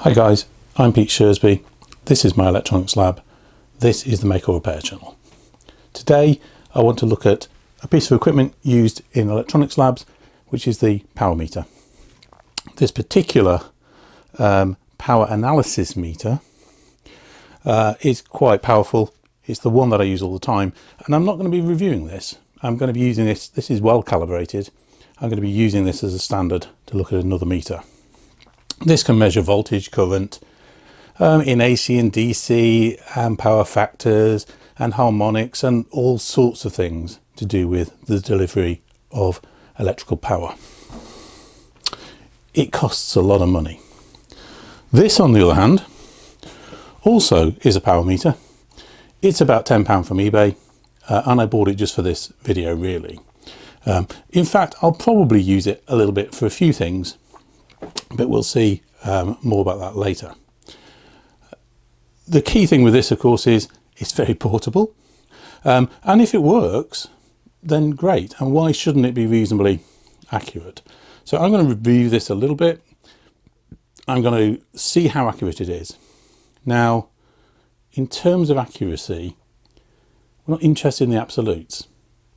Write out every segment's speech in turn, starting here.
Hi guys, I'm Pete Shersby. This is my electronics lab. This is the Make or Repair channel. Today I want to look at a piece of equipment used in electronics labs, which is the power meter. This particular power analysis meter is quite powerful. It's the one that I use all the time, and I'm not going to be reviewing this. I'm going to be using this. This is well calibrated. I'm going to be using this as a standard to look at another meter. This can measure voltage, current, in AC and DC, and power factors and harmonics and all sorts of things to do with the delivery of electrical power. It costs a lot of money. This, on the other hand, also is a power meter. It's about £10 from eBay, and I bought it just for this video, really. In fact, I'll probably use it a little bit for a few things, but we'll see more about that later. The key thing with this, of course, is it's very portable, and if it works, then great. And why shouldn't it be reasonably accurate? So I'm going to review this a little bit. I'm going to see how accurate it is. Now, in terms of accuracy, we're not interested in the absolutes.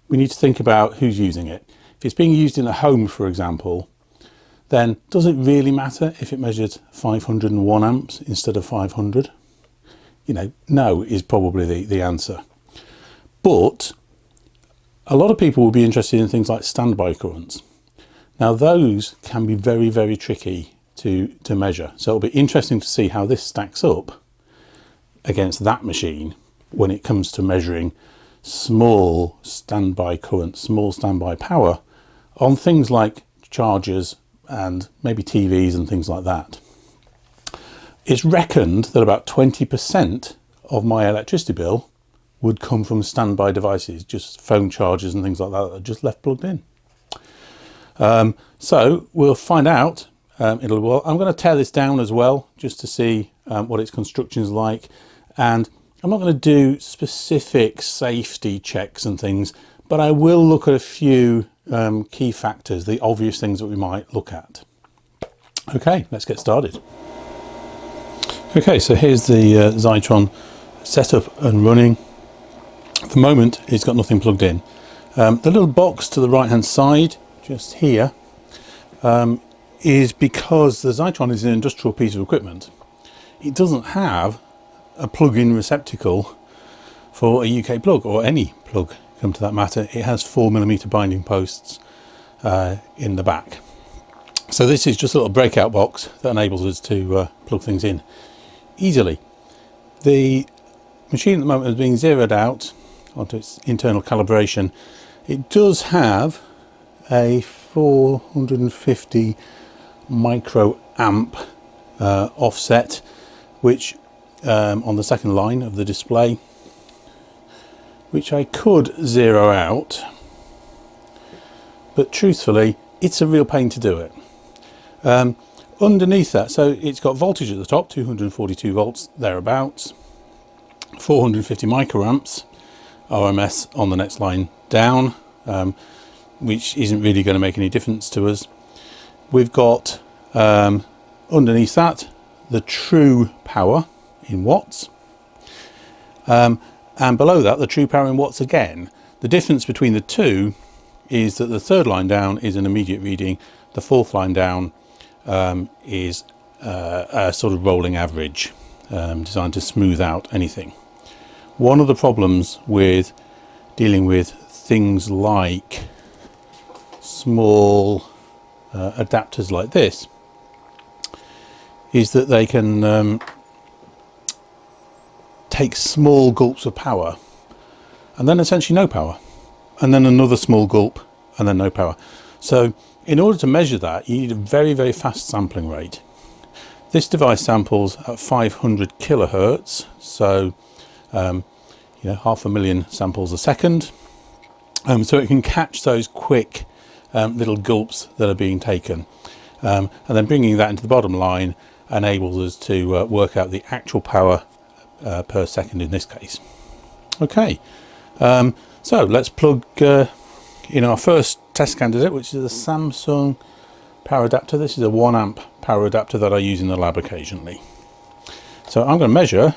We need to think about who's using it. If it's being used in a home, for example, then does it really matter if it measures 501 amps instead of 500? You know, no is probably the answer. But a lot of people will be interested in things like standby currents. Now those can be very, very tricky to measure. So it'll be interesting to see how this stacks up against that machine when it comes to measuring small standby current, small standby power on things like chargers and maybe TVs and things like that. It's reckoned that about 20% of my electricity bill would come from standby devices, just phone chargers and things like that are just left plugged in. So we'll find out in a little while. I'm going to tear this down as well, just to see what its construction is like. And I'm not going to do specific safety checks and things, but I will look at a few key factors, the obvious things that we might look at. Okay, let's get started. Okay, so here's the Xytron setup and running. At the moment, it's got nothing plugged in. The little box to the right hand side, just here, is because the Xytron is an industrial piece of equipment. It doesn't have a plug-in receptacle for a UK plug, or any plug, come to that matter. It has 4mm binding posts in the back. So this is just a little breakout box that enables us to plug things in easily. The machine at the moment is being zeroed out onto its internal calibration. It does have a 450 microamp offset, which on the second line of the display, which I could zero out, but truthfully it's a real pain to do it. Underneath that, so it's got voltage at the top, 242 volts thereabouts, 450 microamps RMS on the next line down, which isn't really going to make any difference to us. We've got underneath that the true power in watts, and below that the true power in watts again. The difference between the two is that the third line down is an immediate reading, the fourth line down is a sort of rolling average, designed to smooth out anything. One of the problems with dealing with things like small adapters like this is that they can take small gulps of power and then essentially no power, and then another small gulp and then no power. So in order to measure that, you need a very, very fast sampling rate. This device samples at 500 kilohertz, so you know, 500,000 samples a second, so it can catch those quick little gulps that are being taken, and then bringing that into the bottom line enables us to work out the actual power per second in this case. Okay, so let's plug in our first test candidate, which is a Samsung power adapter. This is a 1 amp power adapter that I use in the lab occasionally. So I'm going to measure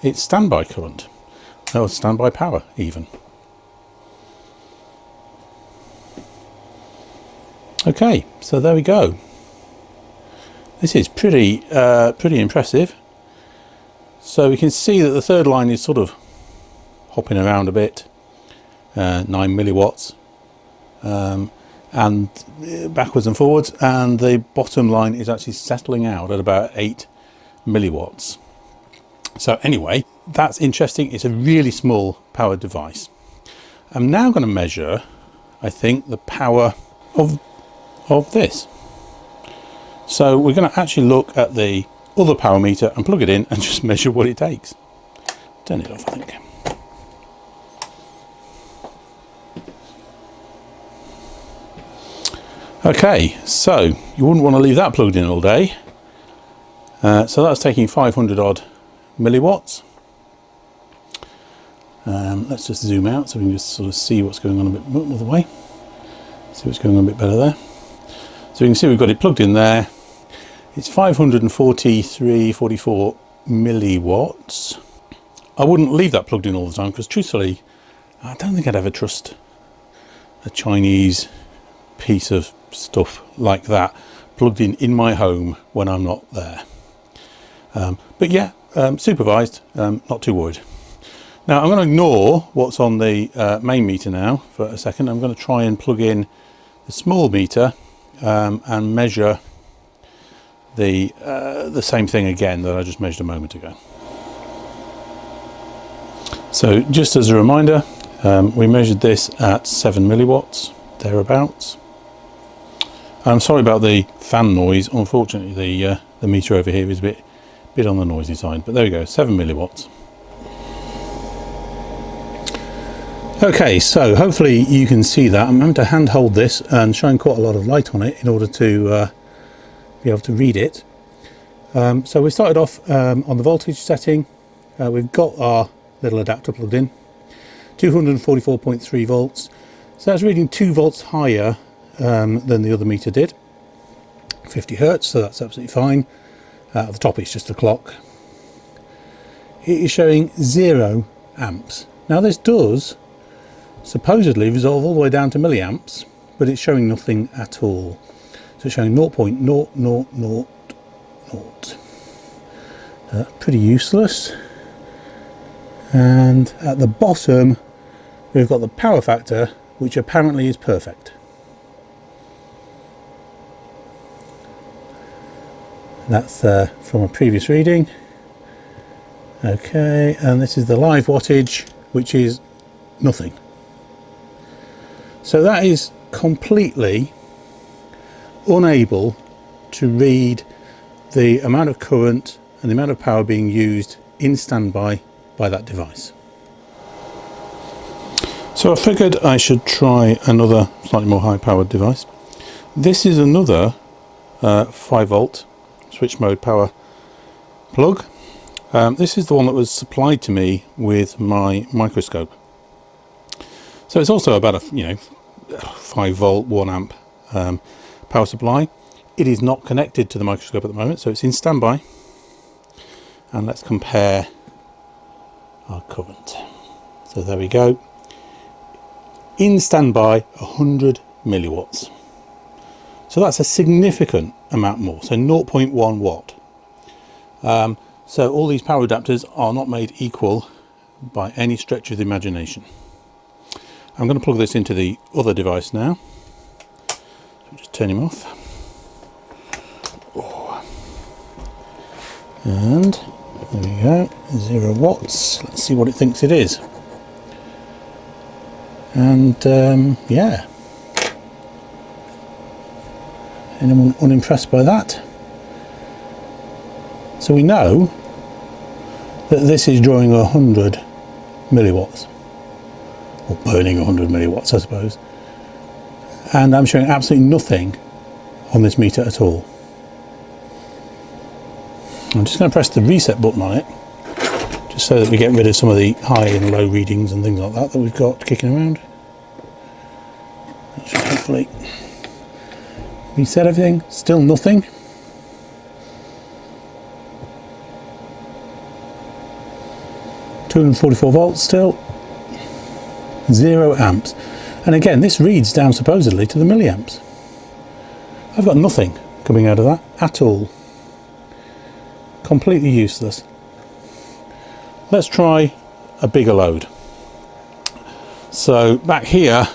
its standby current, or standby power even. Okay, so there we go. This is pretty impressive. So we can see that the third line is sort of hopping around a bit, 9 milliwatts, and backwards and forwards, and the bottom line is actually settling out at about 8 milliwatts. So anyway, that's interesting. It's a really small power device. I'm now going to measure, I think, the power of this. So we're going to actually look at the other power meter and plug it in and just measure what it takes. Turn it off, I think. Okay, so you wouldn't want to leave that plugged in all day. So that's taking 500 odd milliwatts. Let's just zoom out so we can just sort of see what's going on a bit more the way. See what's going on a bit better there. So you can see we've got it plugged in there. It's 544 milliwatts. I wouldn't leave that plugged in all the time because truthfully, I don't think I'd ever trust a Chinese piece of stuff like that plugged in my home when I'm not there. But yeah, supervised, not too worried. Now I'm going to ignore what's on the main meter now for a second. I'm going to try and plug in the small meter and measure the same thing again that I just measured a moment ago. So just as a reminder, we measured this at 7 milliwatts, thereabouts. I'm sorry about the fan noise. Unfortunately, the meter over here is a bit on the noisy side, but there we go, 7 milliwatts. Okay, so hopefully you can see that. I'm having to hand hold this and shine quite a lot of light on it in order to be able to read it. So we started off on the voltage setting. We've got our little adapter plugged in, 244.3 volts. So that's reading 2 volts higher than the other meter did, 50 hertz, so that's absolutely fine. At the top it's just a clock. It is showing 0 amps. Now this does supposedly resolve all the way down to milliamps, but it's showing nothing at all. So it's showing 0.0000. Pretty useless. And at the bottom we've got the power factor, which apparently is perfect. That's from a previous reading. Okay, and this is the live wattage, which is nothing. So that is completely unable to read the amount of current and the amount of power being used in standby by that device. So I figured I should try another slightly more high powered device. This is another 5 volt switch mode power plug. This is the one that was supplied to me with my microscope. So it's also about a 5 volt 1 amp power supply. It is not connected to the microscope at the moment, so it's in standby. And let's compare our current. So there we go. In standby, 100 milliwatts. So that's a significant amount more, so 0.1 watt. So all these power adapters are not made equal by any stretch of the imagination. I'm going to plug this into the other device now. So just turn him off. And there we go, 0 watts. Let's see what it thinks it is. And yeah, anyone unimpressed by that? So we know that this is drawing 100 milliwatts, or burning 100 milliwatts I suppose, and I'm showing absolutely nothing on this meter at all. I'm just going to press the reset button on it, just so that we get rid of some of the high and low readings and things like that we've got kicking around. That should hopefully Reset everything, still nothing. $244 still, 0 amps. And again, this reads down supposedly to the milliamps. I've got nothing coming out of that at all. Completely useless. Let's try a bigger load. So back here,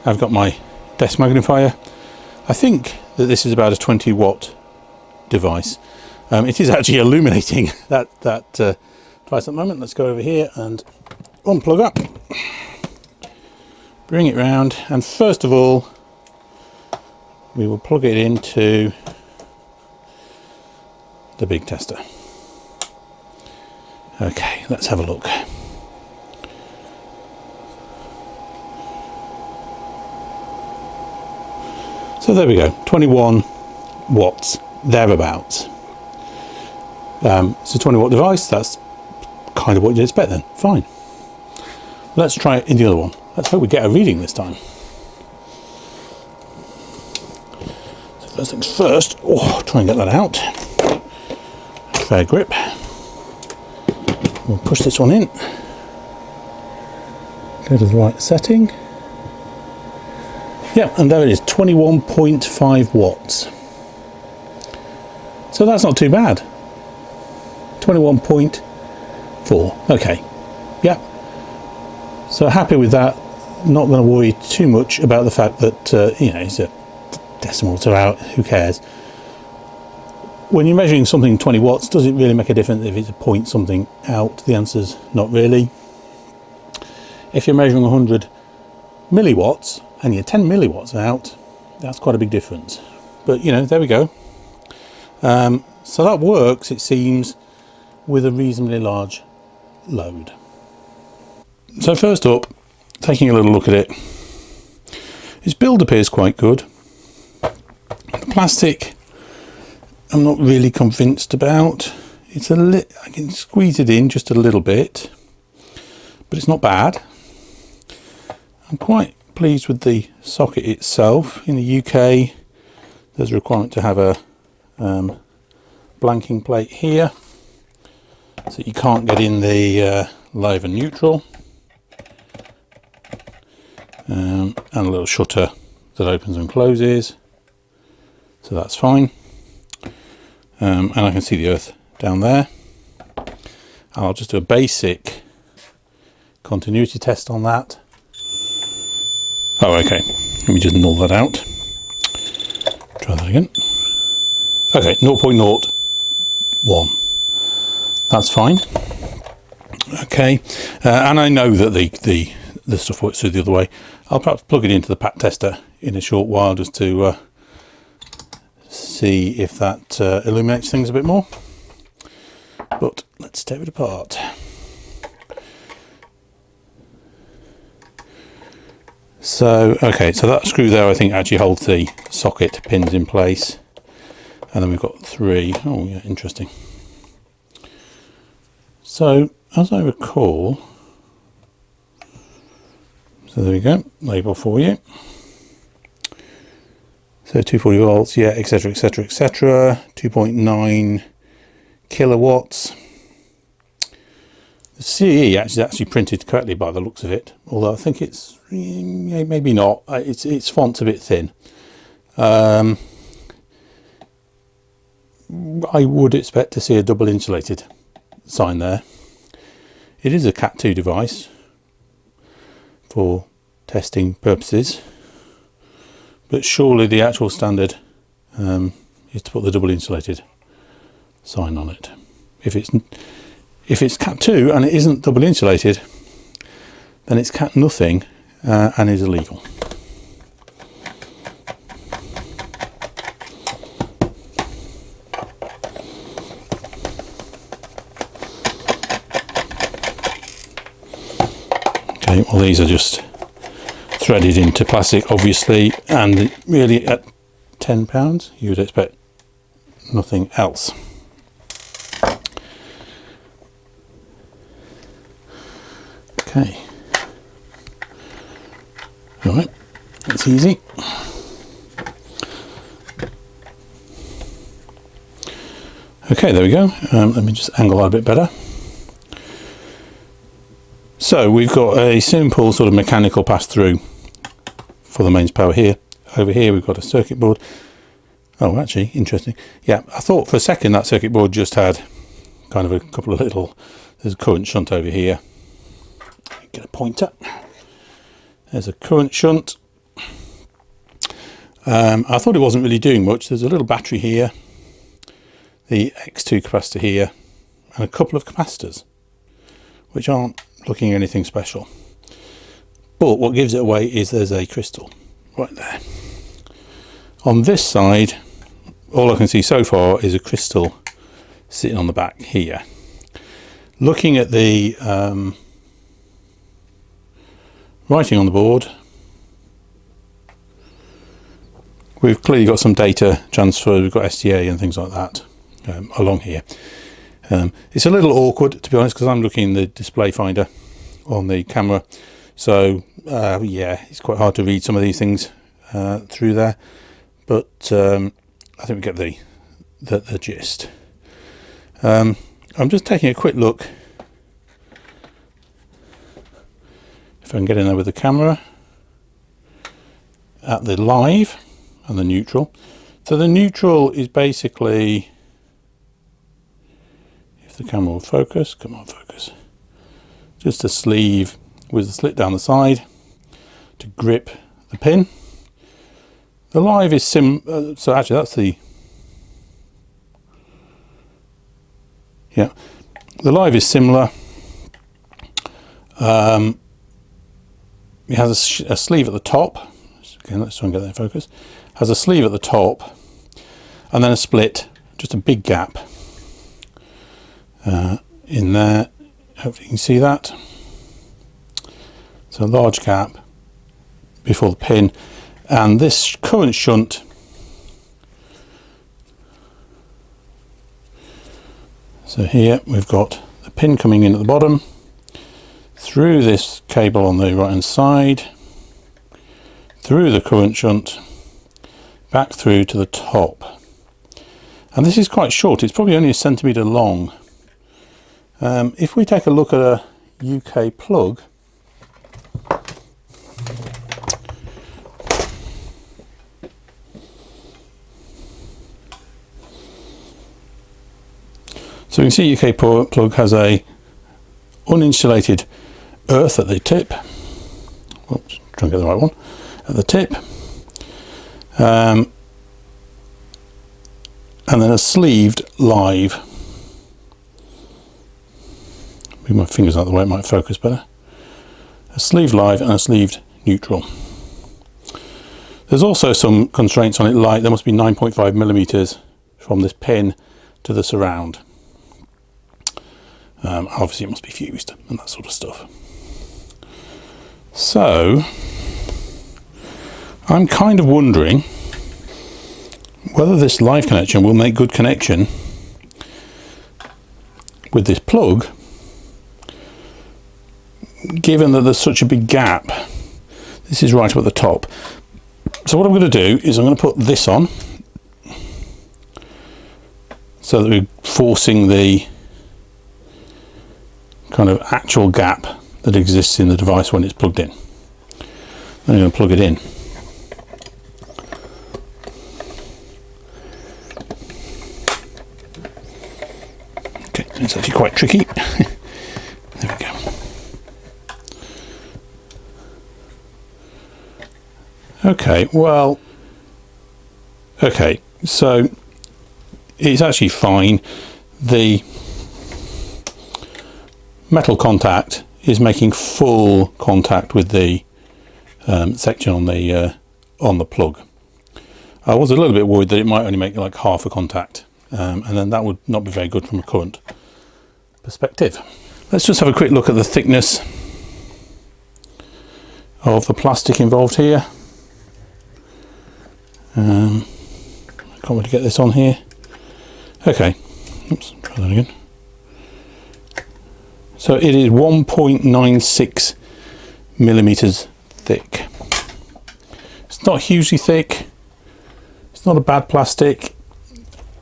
I've got my desk magnifier. I think that this is about a 20 watt device. It is actually illuminating that device at the moment. Let's go over here and unplug up, bring it round, and first of all we will plug it into the big tester. Okay, let's have a look. So there we go, 21 watts, thereabouts. It's a 20 watt device, that's kind of what you'd expect then, fine. Let's try it in the other one. Let's hope we get a reading this time. So first things first, try and get that out. Fair grip. We'll push this one in. Go to the right setting. Yeah, and there it is, 21.5 watts. So that's not too bad. 21.4, okay. Yeah. So happy with that. Not going to worry too much about the fact that, you know, it's a decimal to out, who cares. When you're measuring something 20 watts, does it really make a difference if it's a point something out? The answer's not really. If you're measuring 100 milliwatts and you're 10 milliwatts out, that's quite a big difference. But, you know, there we go. So that works, it seems, with a reasonably large load. So first up, taking a little look at it, its build appears quite good. The plastic, I'm not really convinced about. It's I can squeeze it in just a little bit, but it's not bad. I'm quite pleased with the socket itself. In the UK, there's a requirement to have a blanking plate here, so you can't get in the live and neutral, and a little shutter that opens and closes, so that's fine. And I can see the earth down there. I'll just do a basic continuity test on that. Oh, okay, let me just null that out. Try that again. Okay, 0.01. That's fine. Okay, and I know that the stuff works through the other way. I'll perhaps plug it into the pat tester in a short while just to see if that illuminates things a bit more. But let's tear it apart. So, okay, so that screw there I think actually holds the socket pins in place. And then we've got 3. Oh yeah, interesting. So, as I recall, so there we go, label for you. So 240 volts, yeah, etc, etc, etc. 2.9 kilowatts. The CE is actually printed correctly by the looks of it, although I think it's, yeah, maybe not. Its font's a bit thin. I would expect to see a double insulated sign there. It is a Cat 2 device for testing purposes, but surely the actual standard is to put the double insulated sign on it. If it's Cat 2 and it isn't double insulated, then it's Cat nothing and is illegal. Okay, well these are just threaded into plastic obviously, and really at £10 you would expect nothing else. Okay, all right, that's easy. Okay, there we go. Let me just angle that a bit better. So we've got a simple sort of mechanical pass through for the mains power here. Over here we've got a circuit board. Oh, actually, interesting. Yeah, I thought for a second that circuit board just had kind of a couple of little, there's a current shunt over here. Get a pointer. There's a current shunt. I thought it wasn't really doing much. There's a little battery here, the X2 capacitor here, and a couple of capacitors, which aren't looking anything special. But what gives it away is there's a crystal right there. On this side, all I can see so far is a crystal sitting on the back here. Looking at the writing on the board, we've clearly got some data transfer. We've got STA and things like that along here. It's a little awkward, to be honest, because I'm looking in the display finder on the camera. So yeah, it's quite hard to read some of these things through there. But I think we get the gist. I'm just taking a quick look, if I can get in there with the camera, at the live and the neutral. So the neutral is basically, if the camera will focus, come on focus, just a sleeve with a slit down the side to grip the pin. The live is so actually that's the, yeah, the live is similar. It has a sleeve at the top. Again, let's try and get that in focus. Has a sleeve at the top, and then a split, just a big gap in there. Hopefully you can see that. So a large gap before the pin, and this current shunt so here we've got the pin coming in at the bottom, through this cable on the right hand side, through the current shunt, back through to the top. And this is quite short, it's probably only a centimetre long. If we take a look at a UK plug, so we can see UK plug has a uninsulated earth at the tip. Oops, try and get the right one. At the tip. And then a sleeved live. Move my fingers out of the way, it might focus better. A sleeved live and a sleeved neutral. There's also some constraints on it, like there must be 9.5 millimeters from this pin to the surround. Obviously it must be fused and that sort of stuff. So I'm kind of wondering whether this live connection will make good connection with this plug, given that there's such a big gap. This is right up at the top. So what I'm going to do is I'm going to put this on so that we're forcing the kind of actual gap that exists in the device when it's plugged in. I'm going to plug it in. Okay, it's actually quite tricky. There we go. Okay, well, okay, so it's actually fine. The metal contact is making full contact with the section on the plug. I was a little bit worried that it might only make like half a contact, and then that would not be very good from a current perspective. Let's just have a quick look at the thickness of the plastic involved here. I can't really get this on here. Okay, oops, try that again. So it is 1.96 millimeters thick. It's not hugely thick. It's not a bad plastic.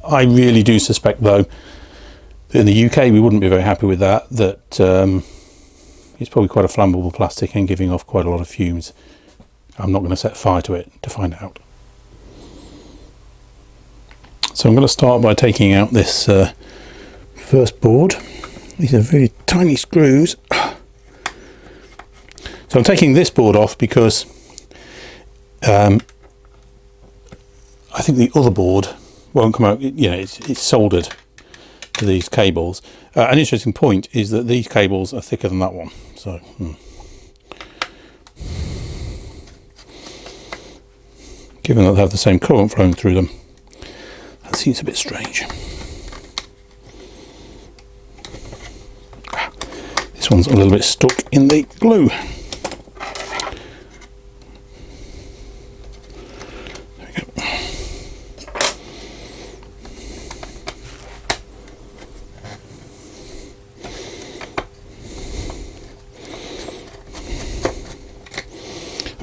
I really do suspect though that in the UK we wouldn't be very happy with that, it's probably quite a flammable plastic and giving off quite a lot of fumes. I'm not going to set fire to it to find out. So I'm going to start by taking out this first board. These are really tiny screws. So I'm taking this board off because I think the other board won't come out. You know, it's soldered to these cables. An interesting point is that these cables are thicker than that one. So given that they have the same current flowing through them, that seems a bit strange. This one's a little bit stuck in the glue.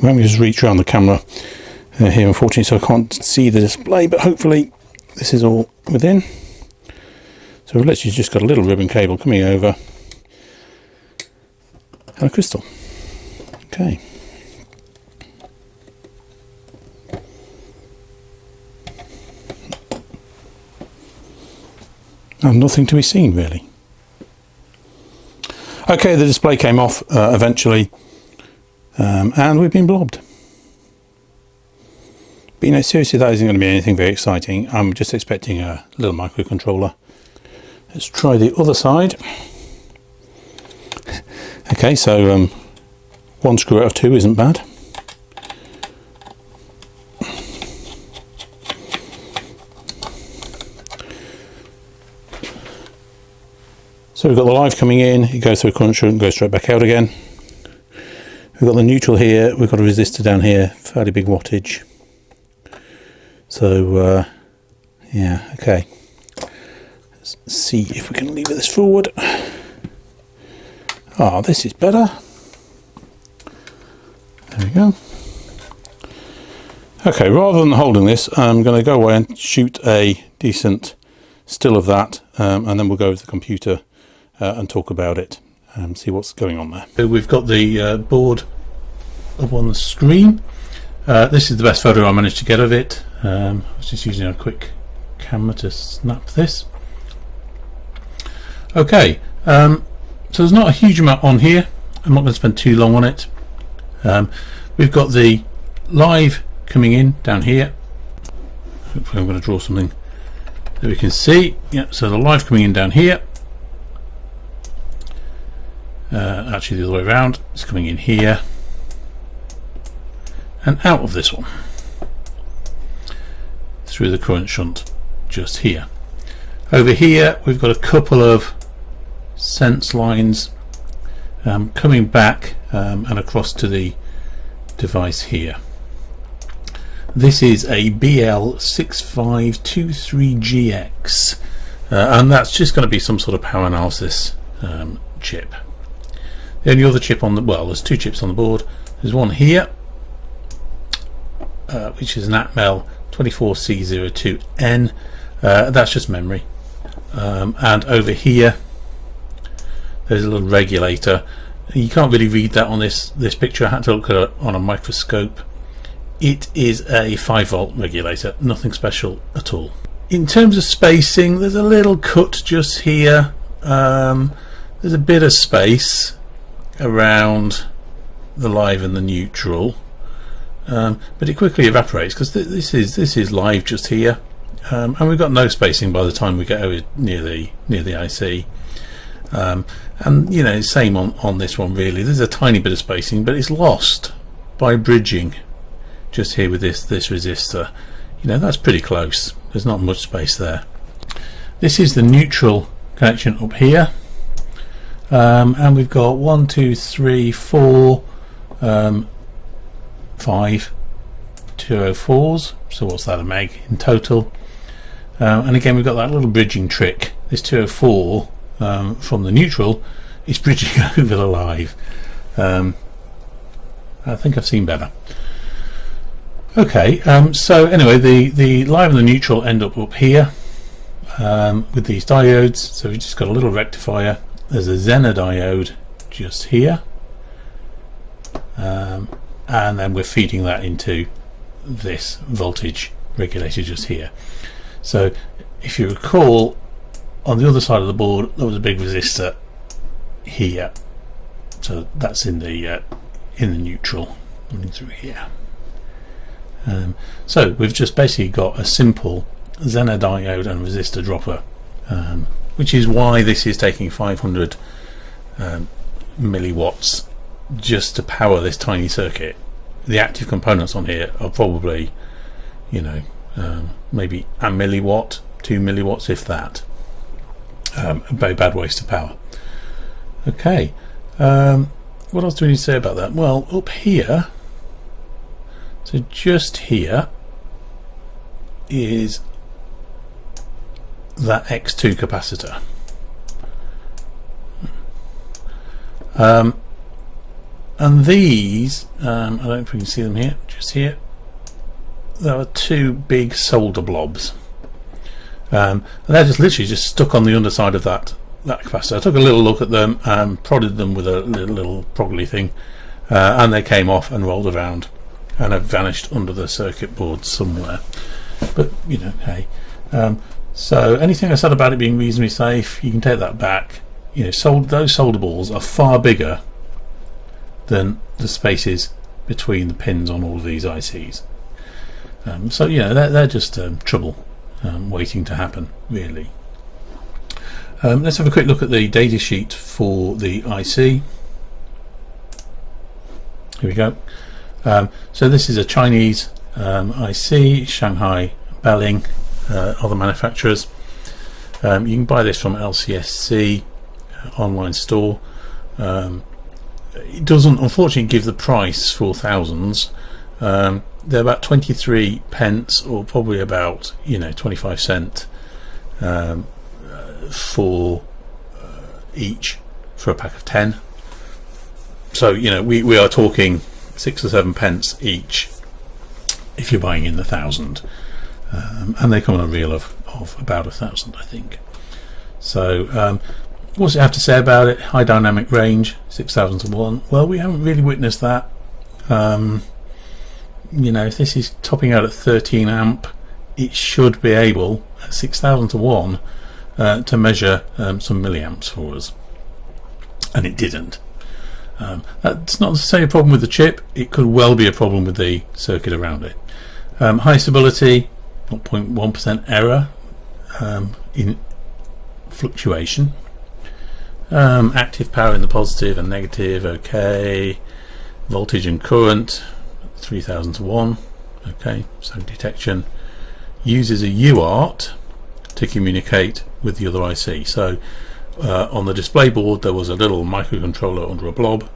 Let me just reach around the camera here, unfortunately, so I can't see the display, but hopefully this is all within. So we've literally just got a little ribbon cable coming over and a crystal. Okay. And nothing to be seen really. Okay, the display came off eventually. And we've been blobbed. But you know, seriously, that isn't going to be anything very exciting. I'm just expecting a little microcontroller. Let's try the other side. Okay, so one screw out of two isn't bad. So we've got the live coming in, it goes through a current shunt and goes straight back out again. We've got the neutral here, we've got a resistor down here, fairly big wattage. So, yeah, okay. Let's see if we can lever this forward. Ah, this is better. There we go. Okay, rather than holding this, I'm going to go away and shoot a decent still of that, and then we'll go to the computer and talk about it. See what's going on there. So we've got the board up on the screen. This is the best photo I managed to get of it. I was just using a quick camera to snap this. Okay, so there's not a huge amount on here. I'm not going to spend too long on it. We've got the live coming in down here. Hopefully I'm going to draw something that we can see. Yeah, so the live coming in down here. Actually the other way around, it's coming in here and out of this one through the current shunt just here. Over here we've got a couple of sense lines coming back and across to the device here. This is a BL6523GX and that's just going to be some sort of power analysis chip. The only other chip on the, well, there's two chips on the board. There's one here, which is an Atmel 24C02N. That's just memory. And over here, there's a little regulator. You can't really read that on this picture. I had to look at it on a microscope. It is a 5-volt regulator, nothing special at all. In terms of spacing, there's a little cut just here. There's a bit of space around the live and the neutral, but it quickly evaporates because this is live just here, and we've got no spacing by the time we get over near the IC. And you know, same on this one really. There's a tiny bit of spacing, but it's lost by bridging just here with this resistor. You know, that's pretty close. There's not much space there. This is the neutral connection up here. And we've got 1, 2, 3, 4, 5 204s. So what's that, a meg in total? And again, we've got that little bridging trick. This 204 from the neutral is bridging over the live. I think I've seen better. Okay, so anyway, the live and the neutral end up here. with these diodes. So we've just got a little rectifier. There's a Zener Diode just here, and then we're feeding that into this voltage regulator just here. So if you recall, on the other side of the board there was a big resistor here, so that's in the neutral running through here. So we've just basically got a simple Zener diode and resistor dropper, which is why this is taking 500 milliwatts just to power this tiny circuit. The active components on here are probably, you know, maybe a milliwatt, 2 milliwatts, if that. A very bad waste of power. Okay, what else do we need to say about that? Well, up here, so just here is that X2 capacitor. And these, I don't know if we can see them here, just here, there are two big solder blobs. And they're just literally just stuck on the underside of that capacitor. I took a little look at them and prodded them with a little proggly thing, and they came off and rolled around and have vanished under the circuit board somewhere. But you know, hey. So anything I said about it being reasonably safe, you can take that back. You know, those solder balls are far bigger than the spaces between the pins on all of these ICs. So you know, they're just trouble waiting to happen, really. Let's have a quick look at the data sheet for the IC. Here we go. So this is a Chinese IC, Shanghai Belling, other manufacturers. You can buy this from LCSC online store. It doesn't unfortunately give the price for thousands. They're about 23 pence, or probably about, you know, 25 cent for each for a pack of 10. So you know, we are talking 6 or 7 pence each if you're buying in the 1,000, and they come on a reel of about 1,000, I think. So what's it have to say about it? High dynamic range, 6,000 to 1. Well, we haven't really witnessed that. You know, if this is topping out at 13 amp, it should be able at 6,000 to 1 to measure some milliamps for us, and it didn't. That's not necessarily a problem with the chip. It could well be a problem with the circuit around it. High stability, 0.1% error in fluctuation. Active power in the positive and negative, okay. Voltage and current, 3,000 to 1, okay. So detection uses a UART to communicate with the other IC. So on the display board there was a little microcontroller under a blob,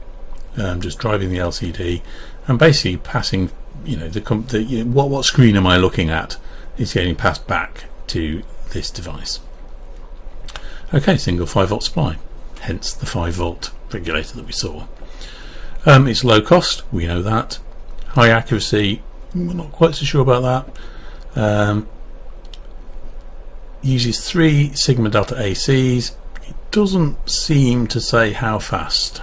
just driving the LCD and basically passing, you know, what screen am I looking at is getting passed back to this device. Okay, single 5 volt supply, hence the 5 volt regulator that we saw. It's low cost, we know that. High accuracy, we're not quite so sure about that. Uses 3 sigma delta ACs. It doesn't seem to say how fast.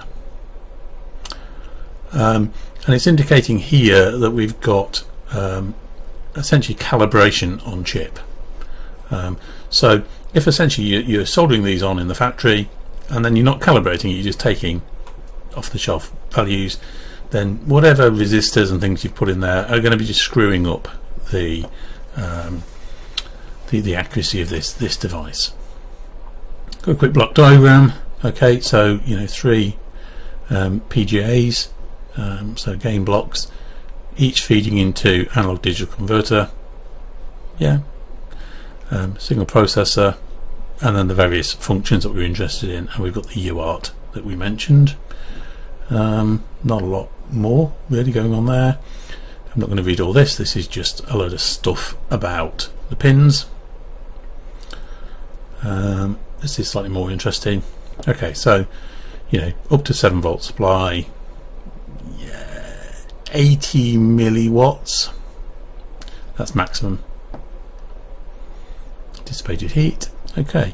And it's indicating here that we've got essentially calibration on chip. So if essentially you're soldering these on in the factory and then you're not calibrating, you're just taking off the shelf values, then whatever resistors and things you've put in there are going to be just screwing up the accuracy of this device. Got a quick block diagram. Okay, so you know, 3 PGAs, so gain blocks, each feeding into analog digital converter. Yeah. Signal processor, and then the various functions that we're interested in, and we've got the UART that we mentioned. Not a lot more really going on there. I'm not going to read all this. This is just a load of stuff about the pins. This is slightly more interesting. Okay, so you know, up to 7 volt supply, 80 milliwatts, that's maximum. dissipated heat. Okay,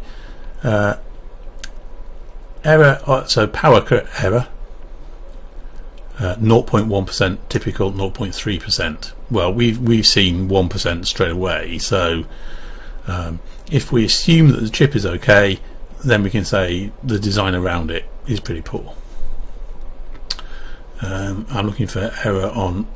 error, so power error, 0.1%, typical 0.3%. Well, we've seen 1% straight away, so if we assume that the chip is okay, then we can say the design around it is pretty poor. I'm looking for error on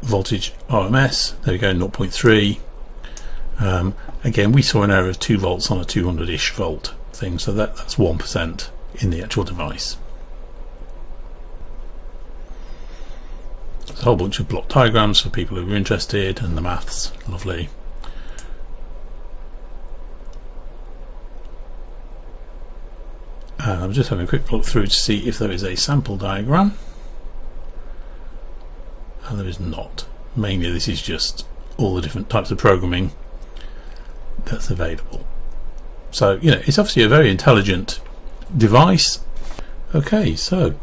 voltage RMS. There we go, 0.3. Again, we saw an error of 2 volts on a 200-ish volt thing, so that's 1% in the actual device. There's a whole bunch of block diagrams for people who are interested, and the maths, lovely. And I'm just having a quick look through to see if there is a sample diagram. And there is not. Mainly this is just all the different types of programming that's available. So, you know, it's obviously a very intelligent device. Okay, so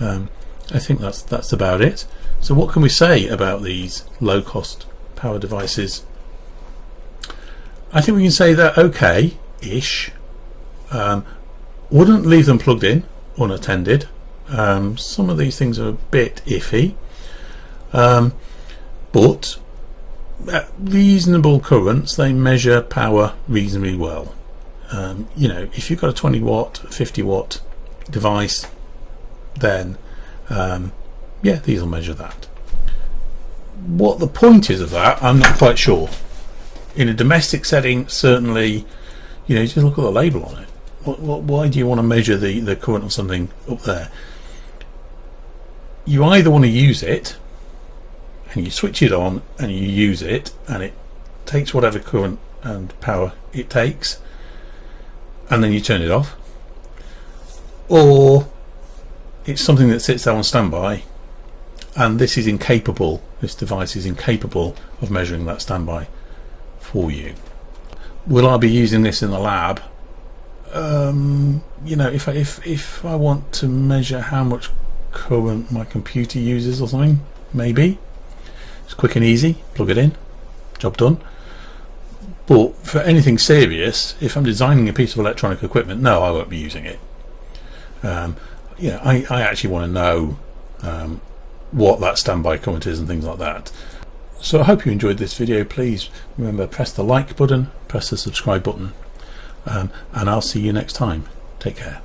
I think that's about it. So what can we say about these low-cost power devices? I think we can say they're okay-ish. Wouldn't leave them plugged in unattended. Some of these things are a bit iffy, but at reasonable currents they measure power reasonably well. You know, if you've got a 20 watt 50 watt device, then yeah, these will measure that. What the point is of that, I'm not quite sure. In a domestic setting, certainly, you know, just look at the label on it. Why do you want to measure the current of something up there? You either want to use it and you switch it on and you use it and it takes whatever current and power it takes, and then you turn it off, or it's something that sits there on standby and this device is incapable of measuring that standby for you. Will I be using this in the lab? You know, if I want to measure how much current my computer uses or something, maybe. It's quick and easy, plug it in, job done. But for anything serious, if I'm designing a piece of electronic equipment, no, I won't be using it. You know, I actually want to know what that standby current is and things like that. So I hope you enjoyed this video. Please remember, press the like button, press the subscribe button, and I'll see you next time. Take care.